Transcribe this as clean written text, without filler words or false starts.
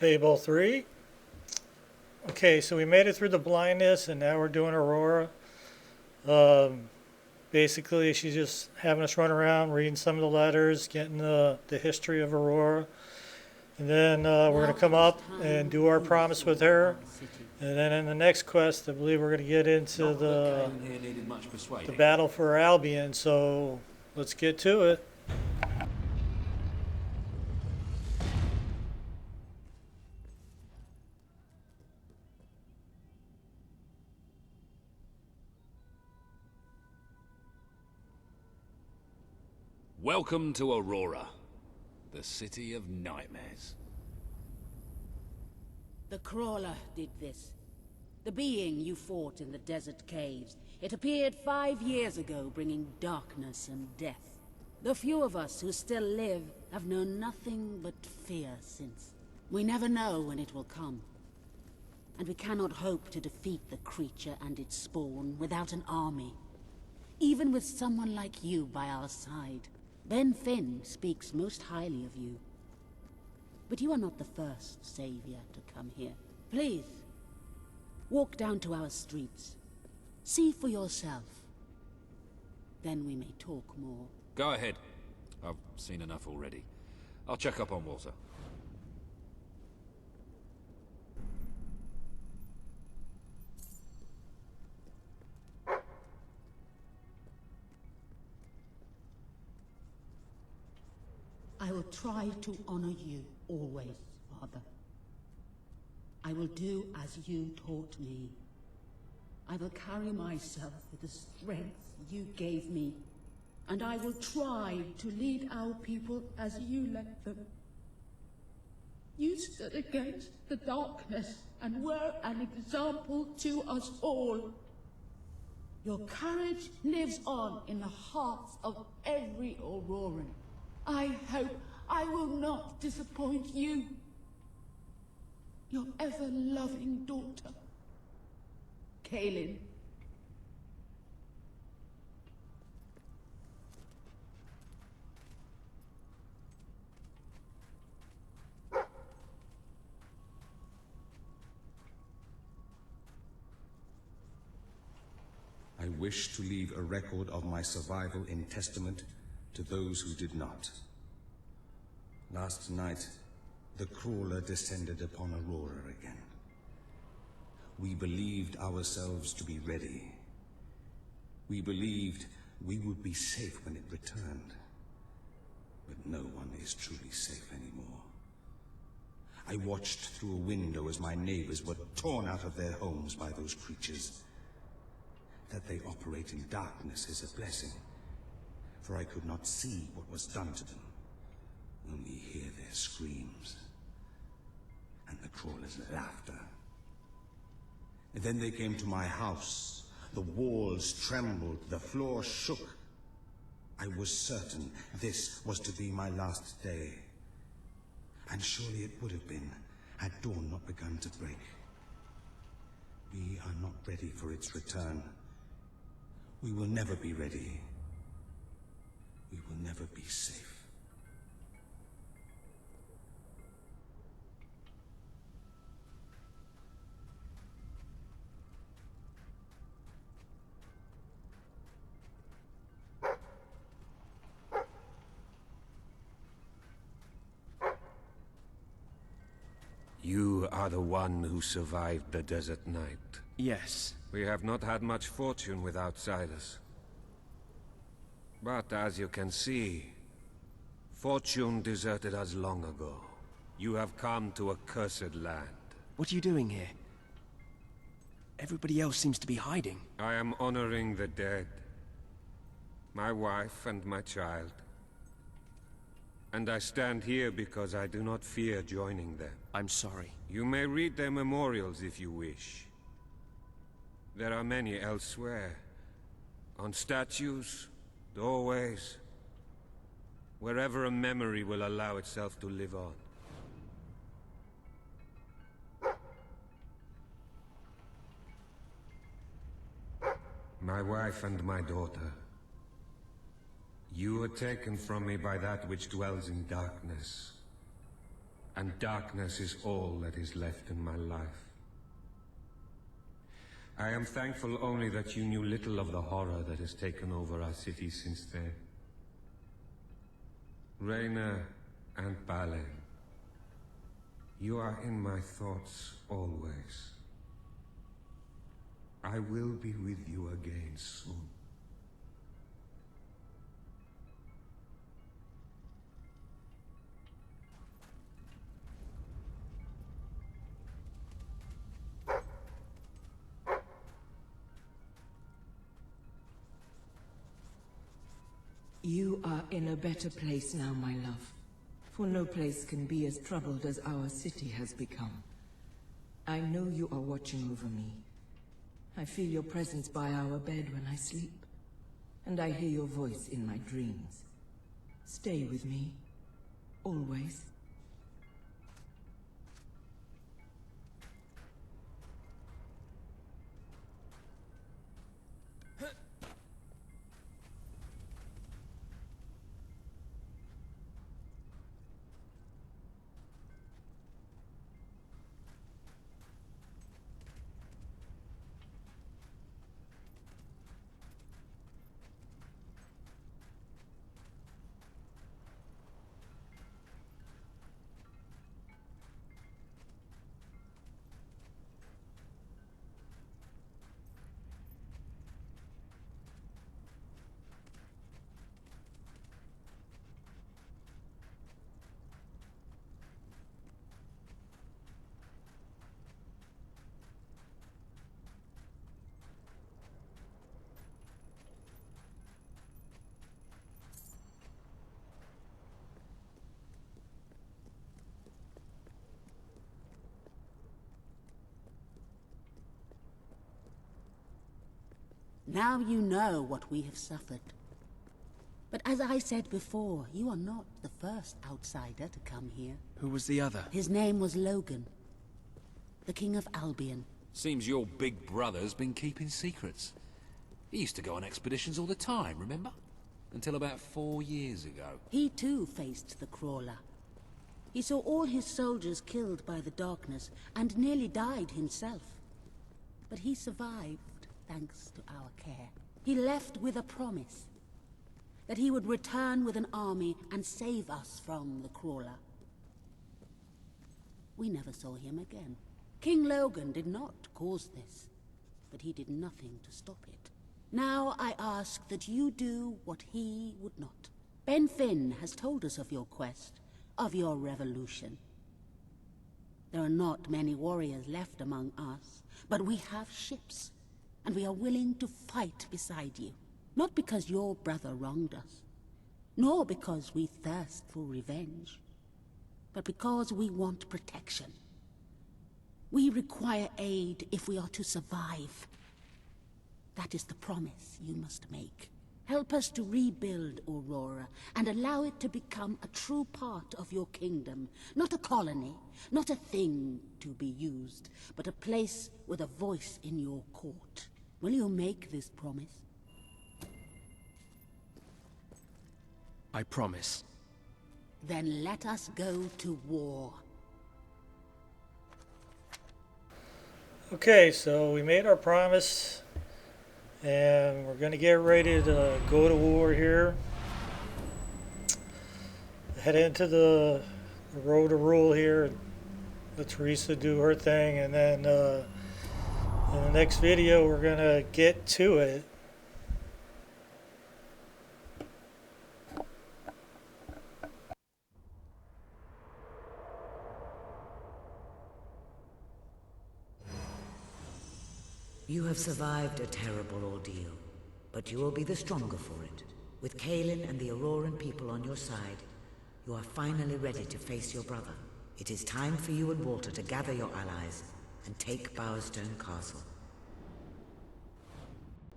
Fable 3. Okay, so we made it through the blindness and now we're doing Aurora. Um, Basically, she's just having us run around, reading some of the letters, getting the history of Aurora. And then we're going to come up and do our promise with her. And then in the next quest, I believe we're going to get into the battle for Albion. So let's get to it. Welcome to Aurora, the city of nightmares. The Crawler did this. The being you fought in the desert caves. It appeared 5 years ago, bringing darkness and death. The few of us who still live have known nothing but fear since. We never know when it will come. And we cannot hope to defeat the creature and its spawn without an army. Even with someone like you by our side. Ben Finn speaks most highly of you. But you are not the first savior to come here. Please, walk down to our streets. See for yourself. Then we may talk more. Go ahead. I've seen enough already. I'll check up on Walter. I will try to honor you always, Father. I will do as you taught me. I will carry myself with the strength you gave me, and I will try to lead our people as you led them. You stood against the darkness and were an example to us all. Your courage lives on in the hearts of every Auroran. I hope I will not disappoint you. Your ever-loving daughter, Kaelin. I wish to leave a record of my survival in testament to those who did not. Last night, the Crawler descended upon Aurora again. We believed ourselves to be ready. We believed we would be safe when it returned. But no one is truly safe anymore. I watched through a window as my neighbors were torn out of their homes by those creatures. That they operate in darkness is a blessing, for I could not see what was done to them, only hear their screams and the Crawler's laughter. And then they came to my house. The walls trembled, the floor shook. I was certain this was to be my last day. And surely it would have been, had dawn not begun to break. We are not ready for its return. We will never be ready. We will never be safe. You are the one who survived the desert night. Yes. We have not had much fortune with outsiders. But as you can see, fortune deserted us long ago. You have come to a cursed land. What are you doing here? Everybody else seems to be hiding. I am honoring the dead. My wife and my child. And I stand here because I do not fear joining them. I'm sorry. You may read their memorials if you wish. There are many elsewhere. On statues, doorways. Wherever a memory will allow itself to live on. My wife and my daughter. You were taken from me by that which dwells in darkness. and darkness is all that is left in my life. I am thankful only that you knew little of the horror that has taken over our city since then. Raina and Balen, you are in my thoughts always. I will be with you again soon. You are in a better place now, my love. For no place can be as troubled as our city has become. I know you are watching over me. I feel your presence by our bed when I sleep, and I hear your voice in my dreams. Stay with me, always. Now you know what we have suffered. But as I said before, you are not the first outsider to come here. Who was the other? His name was Logan, the King of Albion. Seems your big brother's been keeping secrets. He used to go on expeditions all the time, remember? Until about 4 years ago. He too faced the Crawler. He saw all his soldiers killed by the darkness and nearly died himself. But he survived thanks to our care. He left with a promise that he would return with an army and save us from the Crawler. We never saw him again. King Logan did not cause this, but he did nothing to stop it. Now I ask that you do what he would not. Ben Finn has told us of your quest, of your revolution. There are not many warriors left among us, but we have ships, and we are willing to fight beside you. Not because your brother wronged us, nor because we thirst for revenge, but because we want protection. We require aid if we are to survive. That is the promise you must make. Help us to rebuild Aurora and allow it to become a true part of your kingdom. Not a colony, not a thing to be used, but a place with a voice in your court. Will you make this promise? I promise. Then let us go to war. Okay, so we made our promise, and we're going to get ready to go to war here. Head into the road to rule here. Let Teresa do her thing, and then in the next video we're going to get to it. You have survived a terrible ordeal, but you will be the stronger for it. With Kaelin and the Auroran people on your side, you are finally ready to face your brother. It is time for you and Walter to gather your allies and take Bowerstone Castle.